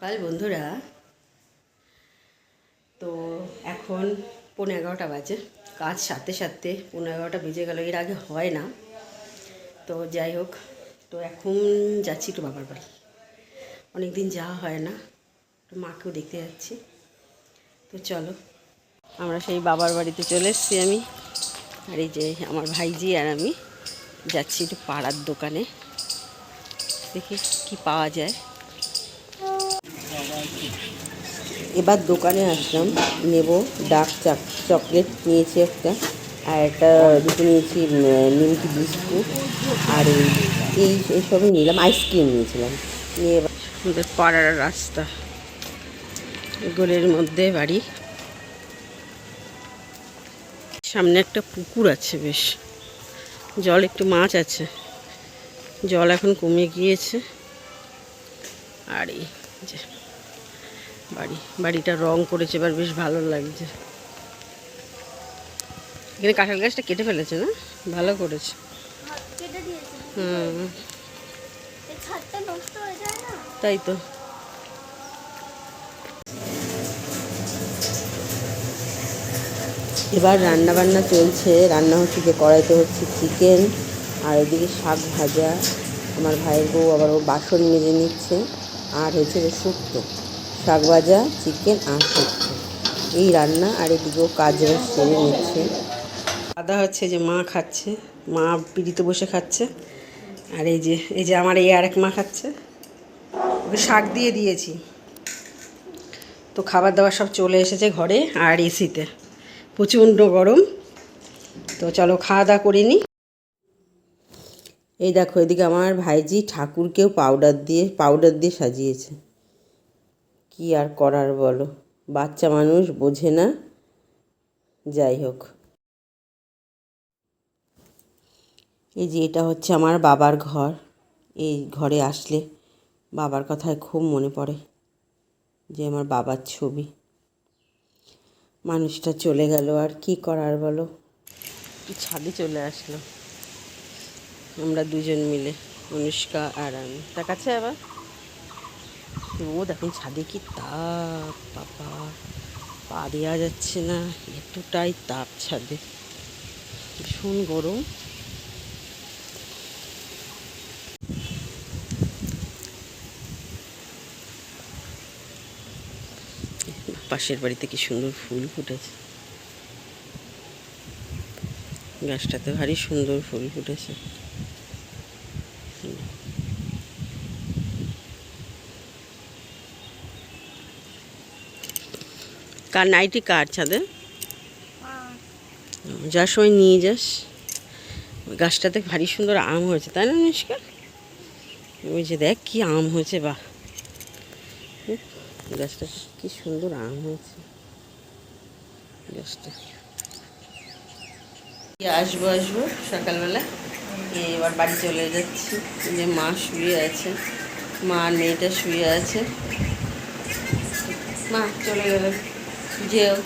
সকাল বন্ধুরা। তো এখন 11:15 বাজে, কাজ সাথে সাথে 11:15 বেজে গেল, এর আগে হয় না। তো যাই হোক, তো এখন যাচ্ছি একটু বাবার বাড়ি, অনেক দিন যাওয়া হয় না, তো মাকেও দেখতে যাচ্ছি। তো চলো, আমরা সেই বাবার বাড়িতে চলে এসেছি আমি, আর এই যে আমার ভাইজি আর আমি যাচ্ছি একটু পাড়ার দোকানে, দেখি কি পাওয়া যায়। এবার দোকানে আসলাম, নেব ডার্ক চকলেট নিয়েছি একটা, আর একটা দুটো নিয়েছি নিমকি বিস্কুট, আর এইসবই নিলাম, আইসক্রিম নিয়েছিলাম। নিয়ে এবার আমাদের পাড়ার রাস্তা, গোলের মধ্যে বাড়ি, সামনে একটা পুকুর আছে, বেশ জল, একটু মাছ আছে, জল এখন কমে গিয়েছে। আর এই যে বাড়িটা রং করেছে, এবার বেশ ভালো লাগছে। এখানে কাঁঠাল গাছটা কেটে ফেলেছে না, ভালো করেছে। হুম, তাই তো। এবার রান্না বান্না চলছে, রান্না হচ্ছে, যে কড়াইতে হচ্ছে চিকেন, আর ওইদিকে শাক ভাজা, আমার ভাইয়ের বউ আবার ও বাসন মেজে নিচ্ছে, আর হচ্ছে যে শুক্তো, শাক ভাজা, চিকেন আর শুক্তো, এই রান্না। আর এদিকেও কাজ সেরে নিচ্ছে। দাদা হচ্ছে যে মা খাচ্ছে, মা পিড়িতে বসে খাচ্ছে, আর এই যে আমার এই আরেক মা খাচ্ছে, ওকে শাক দিয়ে দিয়েছি। তো খাবার দাবার সব চলে এসেছে ঘরে, আর এসিতে প্রচণ্ড গরম। তো চলো খাওয়া দাওয়া করে নিই। এই দেখো, এদিকে আমার ভাইজি ঠাকুরকেও পাউডার দিয়ে সাজিয়েছে। কি আর করার বলো, বাচ্চা মানুষ বোঝে না। যাই হোক, এই যে এটা হচ্ছে আমার বাবার ঘর। এই ঘরে আসলে বাবার কথায় খুব মনে পড়ে, যে আমার বাবার ছবি। মানুষটা চলে গেল, আর কি করার বলো। ছাদে চলে আসলো আমরা দুজন মিলে, অনুষ্কা আর আমি। তার কাছে আবার ও দেখুন, ছাদে কি তাপ, বাবা পা দেওয়া যাচ্ছে না, এতটাই তাপ ছাদে, ভীষণ গরম। পাশের বাড়িতে কি সুন্দর ফুল ফুটেছে, গাছটাতে ভারী সুন্দর ফুল ফুটেছে। কার নাইটি, কার ছাদে যার সময় নিয়ে যাস। ওই গাছটাতে ভারী সুন্দর আম হয়েছে, তাই না নিষ্কার? ওই যে দেখ কি আম হয়েছে, বাহ, গাছটা কি সুন্দর আম হয়েছে গাছটা। আসবো সকালবেলা, এবার বাড়ি চলে যাচ্ছি। যে মা শুয়ে আছে, মা আর মেয়েটা শুয়ে আছে, মা চলে গেল, যেও।